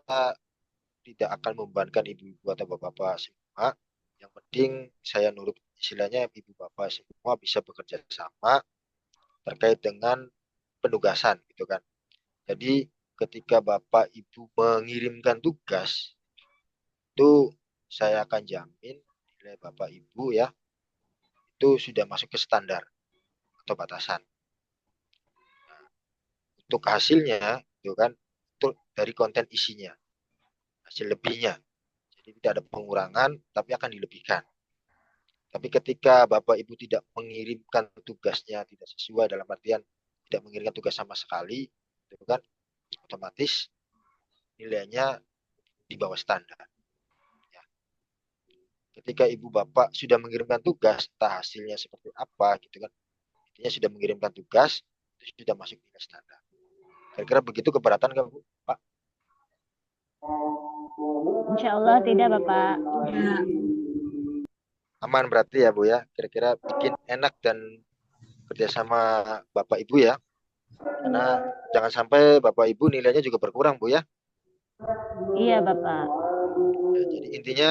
tidak akan membebankan ibu-ibu atau bapak-bapak semua. Yang penting saya nurut istilahnya ibu bapak semua bisa bekerja sama terkait dengan penugasan gitu kan. Jadi ketika Bapak Ibu mengirimkan tugas itu saya akan jamin nilai Bapak Ibu ya itu sudah masuk ke standar atau batasan. Nah, untuk hasilnya itu kan itu dari konten isinya, hasil lebihnya. Jadi tidak ada pengurangan tapi akan dilebihkan. Tapi ketika Bapak Ibu tidak mengirimkan tugasnya tidak sesuai dalam artian tidak mengirimkan tugas sama sekali, itu kan otomatis nilainya di bawah standar. Ya. Ketika ibu bapak sudah mengirimkan tugas, entah hasilnya seperti apa, gitu kan, intinya sudah mengirimkan tugas, itu sudah masuk nilai standar. Kira-kira begitu keberatan nggak Bu, Pak? Insya Allah tidak, Bapak. Ya. Aman berarti ya Bu ya, kira-kira bikin enak dan kerjasama Bapak Ibu ya. Karena jangan sampai Bapak Ibu nilainya juga berkurang Bu ya. Iya, Bapak. Ya, jadi intinya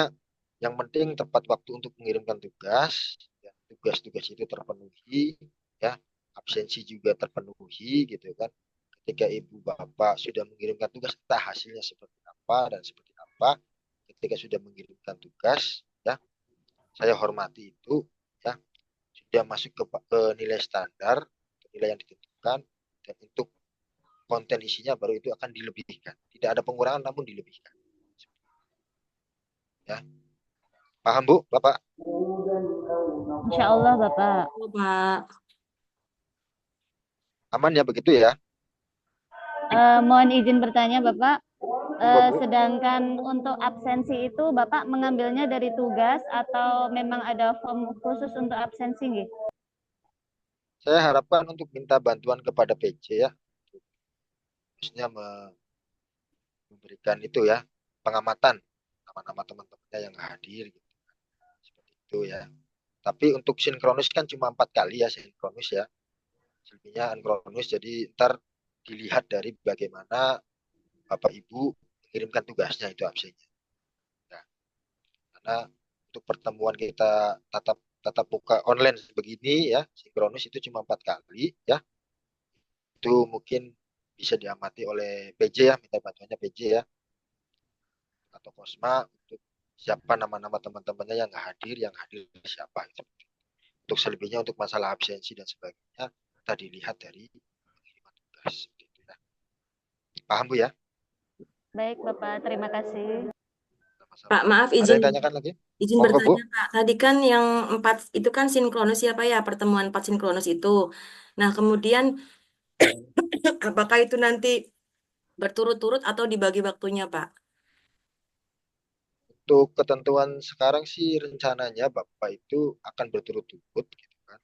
yang penting tepat waktu untuk mengirimkan tugas, ya, tugas-tugas itu terpenuhi, ya, absensi juga terpenuhi gitu kan. Ketika ibu bapak sudah mengirimkan tugas, entah hasilnya seperti apa dan seperti apa, ketika sudah mengirimkan tugas, ya, saya hormati itu, ya, sudah masuk ke nilai standar, nilai yang ditentukan, dan untuk konten isinya baru itu akan dilebihkan. Tidak ada pengurangan namun dilebihkan. Ya. Paham Bu, Bapak? Insya Allah, Bapak. Oh, Pak. Aman ya begitu ya? Mohon izin bertanya, Bapak. Bu. Sedangkan untuk absensi itu Bapak mengambilnya dari tugas atau memang ada form khusus untuk absensi? Nggih? saya harapkan untuk minta bantuan kepada PJ ya, khususnya memberikan itu ya, pengamatan nama-nama teman-temannya yang hadir gitu. Seperti itu ya. Tapi untuk sinkronus kan cuma 4 kali ya sinkronus ya. Selebihnya ankronus, jadi ntar dilihat dari bagaimana Bapak Ibu mengirimkan tugasnya itu absennya. Nah, karena untuk pertemuan kita tatap muka online begini ya, sinkronus itu cuma 4 kali ya. Itu mungkin bisa diamati oleh PJ ya, minta bantuannya PJ ya, atau Kosma untuk siapa nama-nama teman-temannya yang hadir siapa. Gitu. Untuk selebihnya untuk masalah absensi dan sebagainya, kita dilihat dari pengiriman tugas. Gitu ya. Paham Bu ya? Baik, Bapak. Terima kasih. Sama-sama. Pak, maaf Ada izin yang tanyakan lagi? izin Monggo Bu. bertanya Pak. Tadi kan yang 4 itu kan sinkronus ya Pak ya, pertemuan 4 sinkronus itu. Nah, kemudian apakah itu nanti berturut-turut atau dibagi waktunya Pak? Untuk ketentuan sekarang sih rencananya Bapak itu akan berturut-turut gitu kan.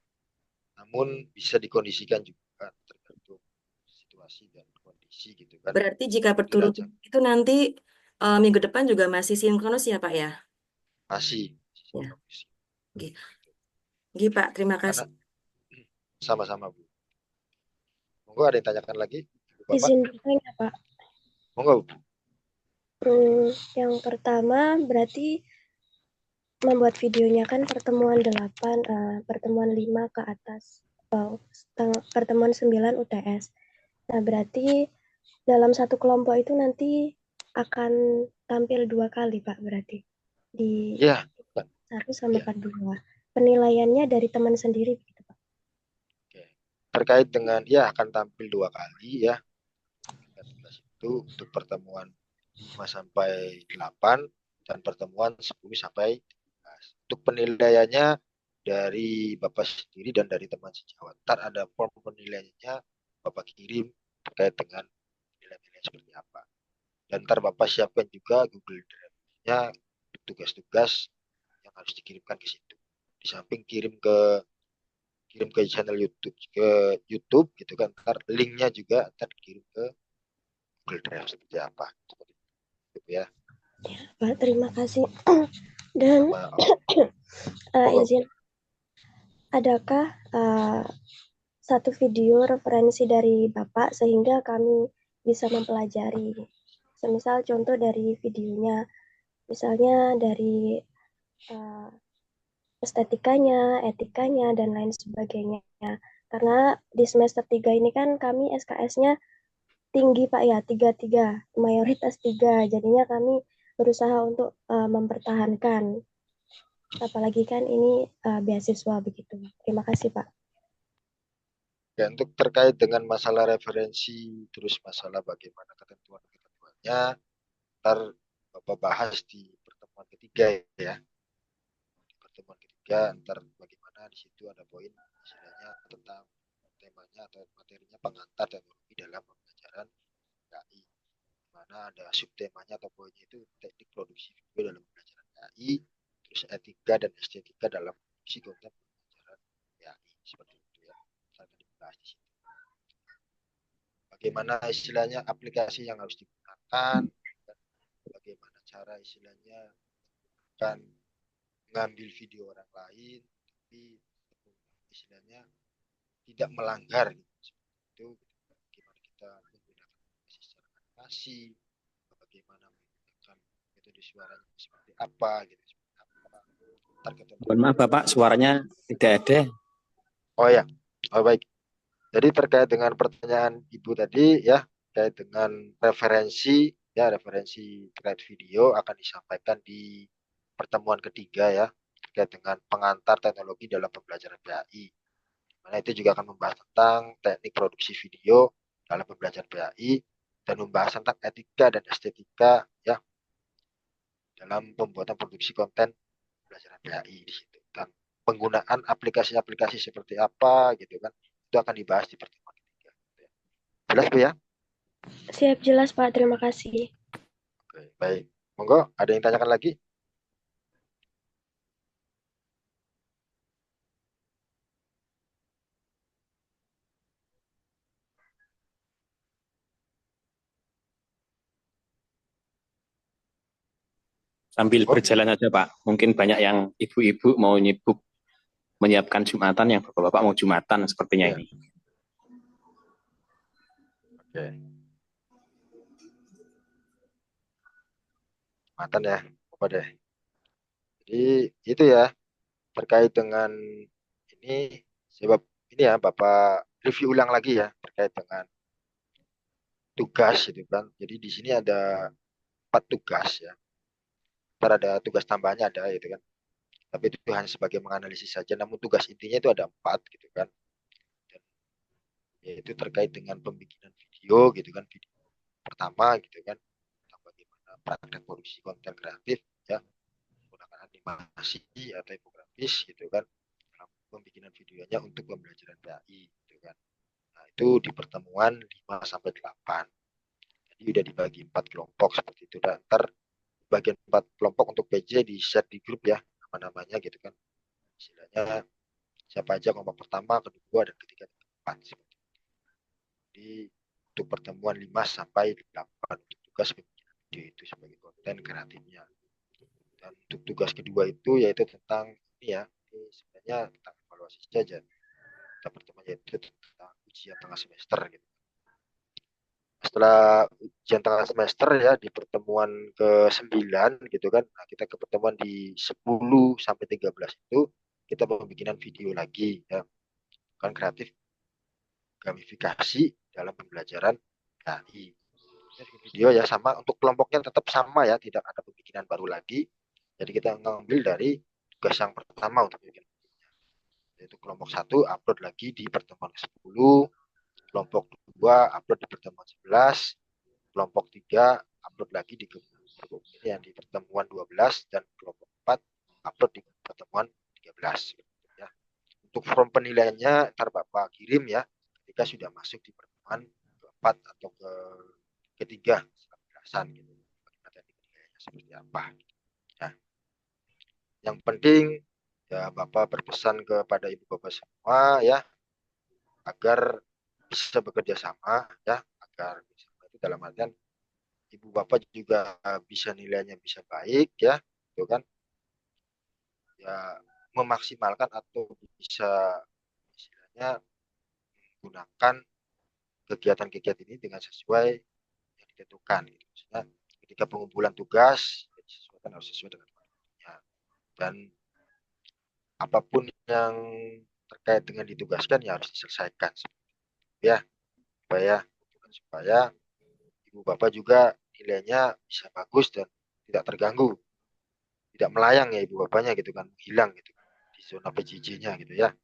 Namun bisa dikondisikan juga tergantung situasi dan kondisi gitu kan. Berarti jika Itu berturut-turut itu nanti minggu depan juga masih sinkronus ya Pak ya? masih Ya. sinkronus. Oke. Oke, Pak, terima Karena kasih. sama-sama Bu. Monggo ada yang tanyakan lagi Bapak? Izin bertanya, Pak. Monggo Bu. Yang pertama berarti membuat videonya kan pertemuan 8, pertemuan 5 ke atas, pertemuan 9 UTS. Nah, berarti dalam satu kelompok itu nanti akan tampil 2 kali, Pak, berarti? Di Ya, satu sama part 2. Penilaiannya dari teman sendiri, gitu, Pak? Oke. Terkait dengan ya akan tampil 2 kali ya. Tugas itu untuk pertemuan 5 sampai 8 dan pertemuan 10 sampai 13. Untuk penilaiannya dari Bapak sendiri dan dari teman sejawat. Ntar ada form penilaiannya Bapak kirim terkait dengan nilai-nilai seperti apa. Dan ntar Bapak siapkan juga Google Drive-nya tugas-tugas yang harus dikirimkan ke situ. Di samping kirim ke channel YouTube gitu kan. Ntar linknya juga ntar kirim ke Google Drive seperti apa. Seperti itu ya. Pak, terima kasih. Dan izin, adakah satu video referensi dari Bapak sehingga kami bisa mempelajari? Semisal contoh dari videonya, misalnya dari estetikanya, etikanya, dan lain sebagainya. Karena di semester 3 ini kan kami SKS-nya tinggi Pak ya, 3-3, mayoritas 3. Jadinya kami berusaha untuk mempertahankan. Apalagi kan ini beasiswa begitu. Terima kasih Pak. Ya, untuk terkait dengan masalah referensi, terus masalah bagaimana ketentuan-ketentuannya, ntar Bapak bahas di pertemuan ketiga ya. Di pertemuan ketiga, ntar bagaimana di situ ada poin istilahnya tentang temanya atau materinya pengantar teknologi dalam pembelajaran KI. Di mana ada subtemanya atau poinnya itu teknik produksi video dalam pembelajaran KI, terus etika dan estetika dalam produksi konten pembelajaran KI. Seperti itu ya. Saya dibahas di situ. Bagaimana istilahnya aplikasi yang harus digunakan, dan bagaimana cara istilahnya kan mengambil video orang lain, tapi istilahnya tidak melanggar gitu. Itu bagaimana kita menggunakan aplikasi secara animasi, bagaimana menggunakan metode suaranya seperti apa gitu. Mohon maaf Bapak, suaranya tidak ada. Oh ya, oh baik. Jadi terkait dengan pertanyaan Ibu tadi ya, terkait dengan referensi ya, referensi terkait video akan disampaikan di pertemuan ketiga ya, terkait dengan pengantar teknologi dalam pembelajaran PAI. Mana itu juga akan membahas tentang teknik produksi video dalam pembelajaran PAI dan membahas tentang etika dan estetika ya dalam pembuatan produksi konten pembelajaran PAI di situ. Dan penggunaan aplikasi-aplikasi seperti apa gitu kan, itu akan dibahas di pertemuan ketiga. Jelas Bu ya? Siap, jelas Pak, terima kasih. Oke, baik. Monggo, ada yang tanyakan lagi? Sambil Oh, berjalan aja Pak. Mungkin banyak yang ibu-ibu mau nyibuk menyiapkan Jumatan, yang bapak-bapak mau Jumatan sepertinya iya, ini. oke. Jumatan ya, apa deh. Jadi itu ya terkait dengan ini sebab ini ya Bapak review ulang lagi ya terkait dengan tugas itu kan. Jadi di sini ada 4 tugas ya. Ntar ada tugas tambahannya ada gitu kan. Tapi itu hanya sebagai menganalisis saja. Namun tugas intinya itu ada 4 gitu kan. Dan yaitu terkait dengan pembikinan video gitu kan. Video pertama gitu kan. Tentang bagaimana praktek produksi konten kreatif ya. Menggunakan animasi atau infografis gitu kan. Dalam pembikinan videonya untuk pembelajaran PAI gitu kan. Nah, itu di pertemuan 5 sampai 8. Jadi udah dibagi 4 kelompok seperti itu. Dan ntar bagian 4 kelompok untuk PJ di share di grup ya nama-namanya gitu kan. Istilahnya siapa aja kelompok pertama, kedua, dan ketiga, dan keempat. Jadi untuk pertemuan 5 sampai 8 untuk tugas pembikinan video itu sebagai konten kreatifnya. Dan untuk tugas kedua itu yaitu tentang ini ya, ini sebenarnya tentang evaluasi saja. Kita pertemuan yaitu tentang ujian tengah semester gitu. Setelah ujian tengah semester ya di pertemuan ke-9 gitu kan. Nah, kita ke pertemuan di 10 sampai 13 itu kita pembikinan video lagi ya. Kan kreatif gamifikasi dalam pembelajaran AI. Video ya sama untuk kelompoknya tetap sama ya, tidak ada pembikinan baru lagi. Jadi kita ngambil dari tugas yang pertama untuk bikin videonya. Yaitu kelompok 1 upload lagi di pertemuan ke-10, kelompok 2 upload di pertemuan 11, kelompok 3 upload lagi di yang di pertemuan 12, dan kelompok 4 upload di pertemuan 13 ya. Untuk form penilaiannya ntar Bapak kirim ya ketika sudah masuk di pertemuan keempat atau ketiga setelah penjelasan gitu. Materi penilaiannya seperti apa ya. Yang penting ya Bapak berpesan kepada Ibu Bapak semua ya agar bisa bekerja sama ya, agar bisa itu dalam artian Ibu Bapak juga bisa nilainya bisa baik ya, itu kan ya memaksimalkan atau bisa istilahnya menggunakan kegiatan-kegiatan ini dengan sesuai yang ditentukan gitu. Maksudnya ketika pengumpulan tugas disesuaikan harus sesuai dengan waktunya, dan apapun yang terkait dengan ditugaskan ya harus diselesaikan ya, supaya Ibu Bapak juga nilainya bisa bagus dan tidak terganggu, tidak melayang ya Ibu Bapaknya gitu kan, hilang gitu di zona PJJ-nya gitu ya.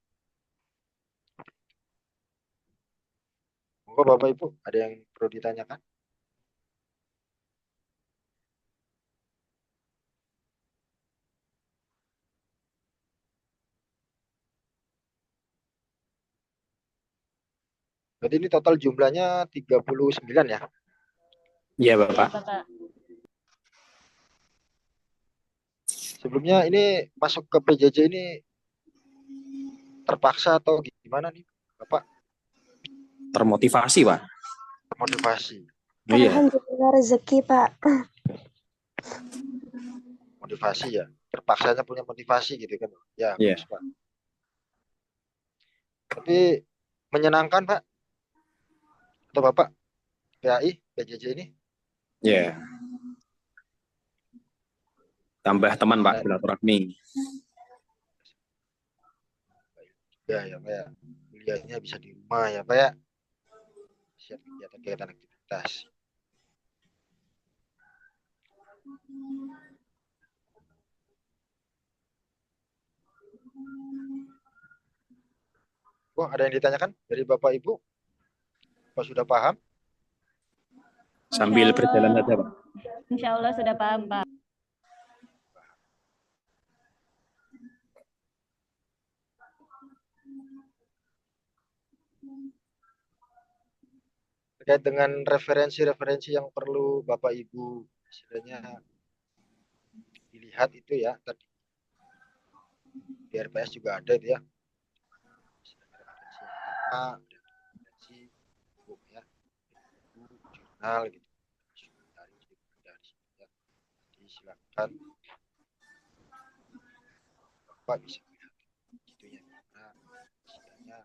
Monggo Bapak Ibu, ada yang perlu ditanyakan? Berarti ini total jumlahnya 39 ya? Iya Iya, Bapak. Bapak. Sebelumnya ini masuk ke PJJ ini terpaksa atau gimana nih Bapak? Termotivasi Pak. Motivasi. Iya. Alhamdulillah rezeki, Pak. Motivasi ya. Terpaksanya punya motivasi gitu kan. Ya, Iya. bagus Pak. Tapi menyenangkan Pak? Atau Bapak PAI, PJJ ini? Iya. Tambah teman Pak, Nah, silaturahmi. ya Pak ya. Kuliahnya bisa di rumah ya Pak ya. Siap kegiatan-kegiatan aktivitas. Oh, ada yang ditanyakan dari Bapak Ibu? Apa sudah paham? Sambil berjalan aja Pak. Insya Allah sudah paham, Pak. Terkait dengan referensi-referensi yang perlu Bapak Ibu istilahnya dilihat itu ya, tadi di RPS juga ada itu ya. Referensi yang pertama, referensi buku ya, buku, jurnal gitu. Dari situ ya. Jadi silakan Bapak bisa melihat gitunya karena istilahnya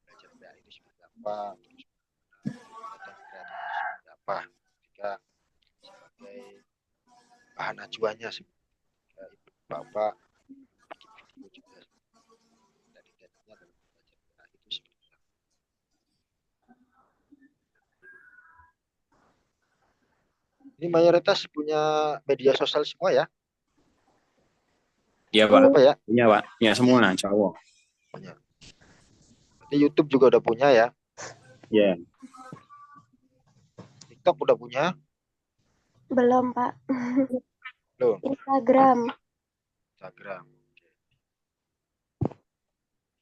belajar PA itu seperti apa, terus kegiatan kreatif itu seperti apa, ketika sebagai bahan acuannya ketika ibu bapak bikin video juga dari tekniknya dalam belajar PA itu seperti apa. Ini mayoritas punya media sosial semua ya, Iya Pak, apa ya? punya Pak, punya semua insya Allah. Punya. Berarti YouTube juga udah punya ya, Ya, TikTok udah punya, Belum, Pak. belum? Instagram. Instagram. Oke.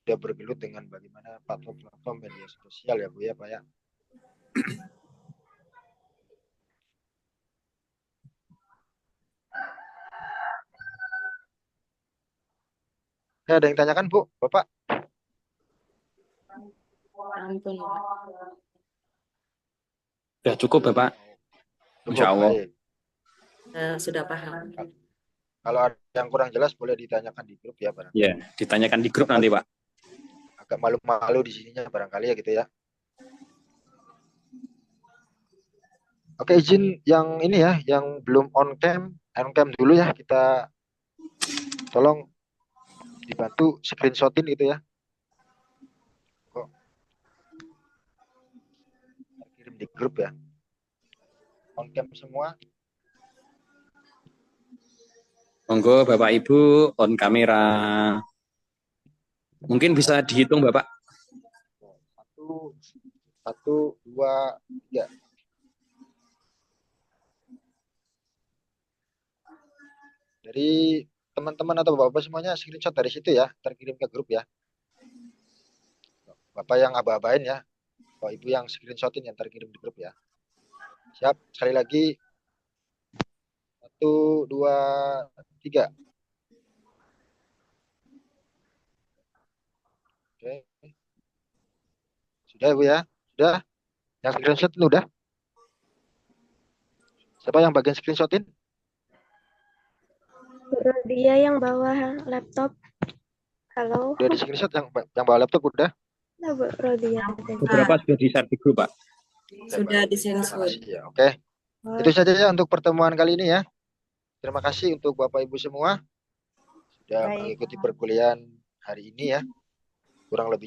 Udah bergelut dengan bagaimana platform-platform media sosial ya Bu ya Pak ya. Ada yang tanyakan Bu, Bapak? Ampun. sudah cukup Bapak, Cukup, insya Allah. baik. Sudah paham. Kalau ada yang kurang jelas boleh ditanyakan di grup ya barangkali. Ya, ditanyakan di grup nanti Pak. Agak malu-malu di sininya barangkali ya gitu ya. Oke, izin yang ini ya, yang belum on cam dulu ya, kita tolong dibantu screenshotin gitu ya. Kok kirim di grup ya. On cam semua. Monggo Bapak Ibu on kamera. Mungkin bisa dihitung Bapak. 1, 2, 3. Dari teman-teman atau bapak semuanya screenshot dari situ ya, terkirim ke grup ya. Bapak yang aba-abain ya, Bapak Ibu yang screenshotin yang terkirim di grup ya. Siap, sekali lagi. 1, 2, 3. Oke. Sudah Ibu ya? Sudah? Yang screenshot itu udah? Siapa yang bagian screenshotin? Dia yang bawa laptop. Halo. Udah di screenshot yang bawa laptop udah? Nah, Bu Rodia. Beberapa sudah di-share di grup Pak. Sudah disensor. Ya, oke. Itu saja ya untuk pertemuan kali ini ya. Terima kasih untuk Bapak Ibu semua sudah Baik. mengikuti perkuliahan hari ini ya. Kurang lebih